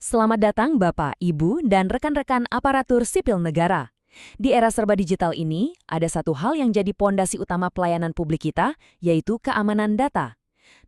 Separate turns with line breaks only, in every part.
Selamat datang Bapak, Ibu, dan rekan-rekan aparatur sipil negara. Di era serba digital ini, ada satu hal yang jadi pondasi utama pelayanan publik kita, yaitu keamanan data.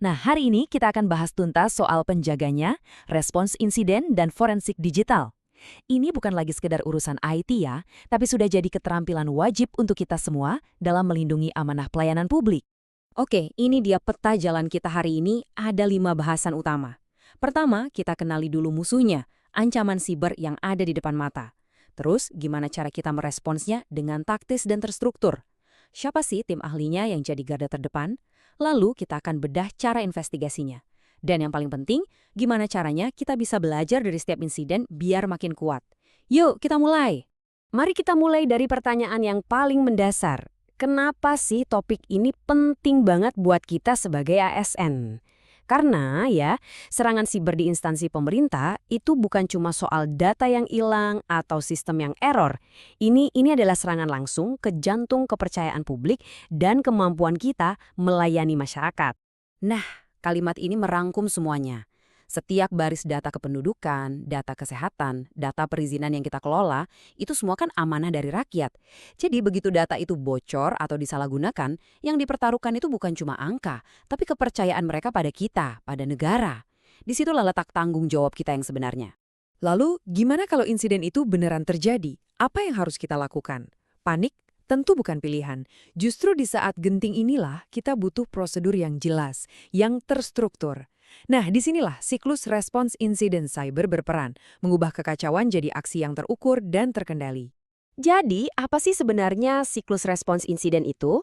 Nah, hari ini kita akan bahas tuntas soal penjaganya, respons insiden, dan forensik digital. Ini bukan lagi sekedar urusan IT ya, tapi sudah jadi keterampilan wajib untuk kita semua dalam melindungi amanah pelayanan publik.
Oke, ini dia peta jalan kita hari ini, ada 5 bahasan utama. Pertama, kita kenali dulu musuhnya, ancaman siber yang ada di depan mata. Terus, gimana cara kita meresponsnya dengan taktis dan terstruktur? Siapa sih tim ahlinya yang jadi garda terdepan? Lalu, kita akan bedah cara investigasinya. Dan yang paling penting, gimana caranya kita bisa belajar dari setiap insiden biar makin kuat. Yuk, kita mulai! Mari kita mulai dari pertanyaan yang paling mendasar. Kenapa sih topik ini penting banget buat kita sebagai ASN? Karena ya, serangan siber di instansi pemerintah itu bukan cuma soal data yang hilang atau sistem yang error. Ini adalah serangan langsung ke jantung kepercayaan publik dan kemampuan kita melayani masyarakat. Nah, kalimat ini merangkum semuanya. Setiap baris data kependudukan, data kesehatan, data perizinan yang kita kelola, itu semua kan amanah dari rakyat. Jadi begitu data itu bocor atau disalahgunakan, yang dipertaruhkan itu bukan cuma angka, tapi kepercayaan mereka pada kita, pada negara. Disitulah letak tanggung jawab kita yang sebenarnya.
Lalu, gimana kalau insiden itu beneran terjadi? Apa yang harus kita lakukan? Panik? Tentu bukan pilihan. Justru di saat genting inilah kita butuh prosedur yang jelas, yang terstruktur. Nah, disinilah siklus respons insiden cyber berperan, mengubah kekacauan jadi aksi yang terukur dan terkendali.
Jadi, apa sih sebenarnya siklus respons insiden itu?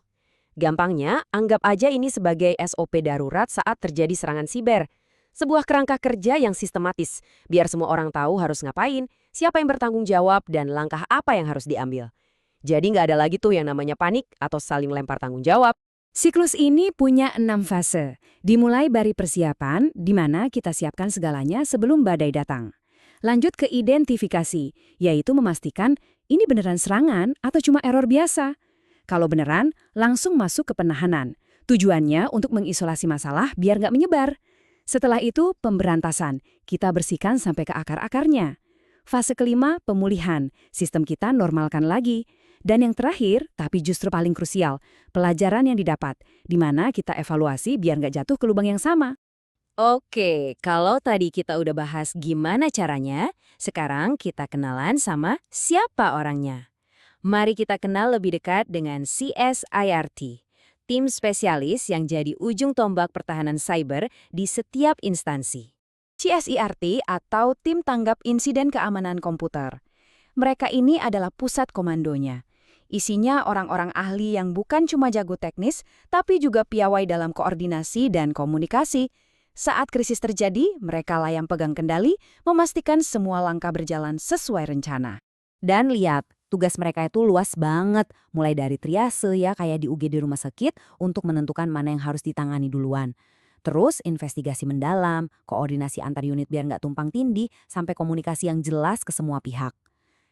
Gampangnya, anggap aja ini sebagai SOP darurat saat terjadi serangan siber. Sebuah kerangka kerja yang sistematis, biar semua orang tahu harus ngapain, siapa yang bertanggung jawab, dan langkah apa yang harus diambil. Jadi nggak ada lagi tuh yang namanya panik atau saling lempar tanggung jawab.
Siklus ini punya 6 fase. Dimulai dari persiapan, di mana kita siapkan segalanya sebelum badai datang. Lanjut ke identifikasi, yaitu memastikan ini beneran serangan atau cuma error biasa. Kalau beneran, langsung masuk ke penahanan. Tujuannya untuk mengisolasi masalah biar nggak menyebar. Setelah itu, pemberantasan. Kita bersihkan sampai ke akar-akarnya. Fase kelima, pemulihan. Sistem kita normalkan lagi. Dan yang terakhir, tapi justru paling krusial, pelajaran yang didapat, di mana kita evaluasi biar nggak jatuh ke lubang yang sama.
Oke, kalau tadi kita udah bahas gimana caranya, sekarang kita kenalan sama siapa orangnya. Mari kita kenal lebih dekat dengan CSIRT, tim spesialis yang jadi ujung tombak pertahanan cyber di setiap instansi. CSIRT atau Tim Tanggap Insiden Keamanan Komputer. Mereka ini adalah pusat komandonya. Isinya orang-orang ahli yang bukan cuma jago teknis, tapi juga piawai dalam koordinasi dan komunikasi. Saat krisis terjadi, mereka lah yang pegang kendali, memastikan semua langkah berjalan sesuai rencana. Dan lihat, tugas mereka itu luas banget, mulai dari triase ya kayak di UGD rumah sakit untuk menentukan mana yang harus ditangani duluan. Terus investigasi mendalam, koordinasi antar unit biar nggak tumpang tindih, sampai komunikasi yang jelas ke semua pihak.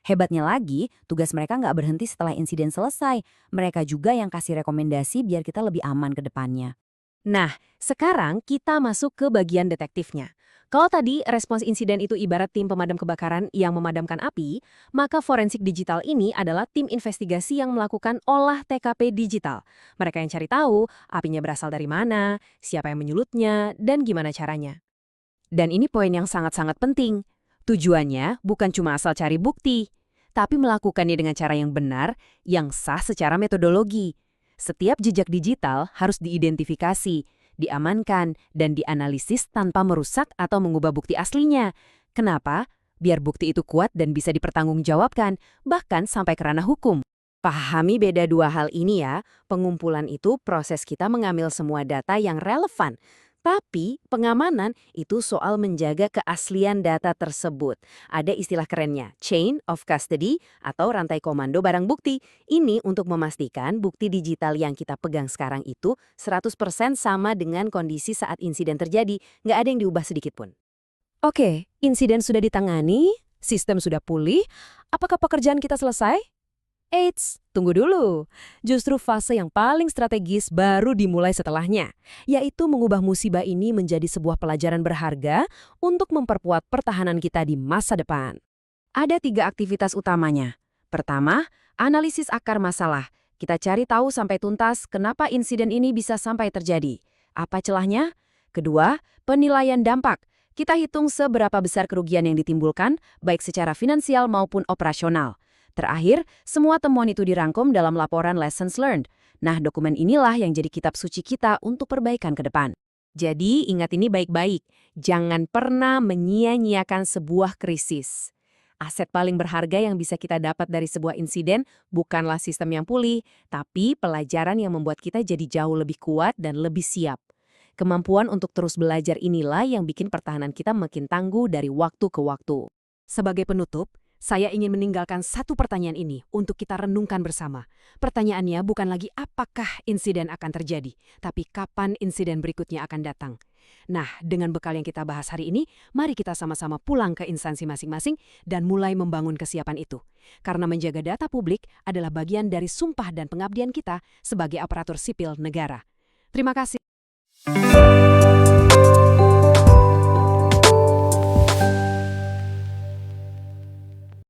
Hebatnya lagi, tugas mereka nggak berhenti setelah insiden selesai. Mereka juga yang kasih rekomendasi biar kita lebih aman ke depannya. Nah, sekarang kita masuk ke bagian detektifnya. Kalau tadi respons insiden itu ibarat tim pemadam kebakaran yang memadamkan api, maka forensik digital ini adalah tim investigasi yang melakukan olah TKP digital. Mereka yang cari tahu apinya berasal dari mana, siapa yang menyulutnya, dan gimana caranya. Dan ini poin yang sangat-sangat penting. Tujuannya bukan cuma asal cari bukti, tapi melakukannya dengan cara yang benar, yang sah secara metodologi. Setiap jejak digital harus diidentifikasi, diamankan, dan dianalisis tanpa merusak atau mengubah bukti aslinya. Kenapa? Biar bukti itu kuat dan bisa dipertanggungjawabkan, bahkan sampai ke ranah hukum. Pahami beda dua hal ini ya. Pengumpulan itu proses kita mengambil semua data yang relevan. Tapi pengamanan itu soal menjaga keaslian data tersebut. Ada istilah kerennya, chain of custody atau rantai komando barang bukti. Ini untuk memastikan bukti digital yang kita pegang sekarang itu 100% sama dengan kondisi saat insiden terjadi. Nggak ada yang diubah sedikit pun. Oke, insiden sudah ditangani, sistem sudah pulih. Apakah pekerjaan kita selesai?
Eits, tunggu dulu. Justru fase yang paling strategis baru dimulai setelahnya, yaitu mengubah musibah ini menjadi sebuah pelajaran berharga untuk memperkuat pertahanan kita di masa depan.
Ada 3 aktivitas utamanya. Pertama, analisis akar masalah. Kita cari tahu sampai tuntas kenapa insiden ini bisa sampai terjadi. Apa celahnya? Kedua, penilaian dampak. Kita hitung seberapa besar kerugian yang ditimbulkan, baik secara finansial maupun operasional. Terakhir, semua temuan itu dirangkum dalam laporan Lessons Learned. Nah, dokumen inilah yang jadi kitab suci kita untuk perbaikan ke depan.
Jadi, ingat ini baik-baik. Jangan pernah menyia-nyiakan sebuah krisis. Aset paling berharga yang bisa kita dapat dari sebuah insiden bukanlah sistem yang pulih, tapi pelajaran yang membuat kita jadi jauh lebih kuat dan lebih siap. Kemampuan untuk terus belajar inilah yang bikin pertahanan kita makin tangguh dari waktu ke waktu. Sebagai penutup, saya ingin meninggalkan satu pertanyaan ini untuk kita renungkan bersama. Pertanyaannya bukan lagi apakah insiden akan terjadi, tapi kapan insiden berikutnya akan datang. Nah, dengan bekal yang kita bahas hari ini, mari kita sama-sama pulang ke instansi masing-masing dan mulai membangun kesiapan itu. Karena menjaga data publik adalah bagian dari sumpah dan pengabdian kita sebagai aparatur sipil negara. Terima kasih.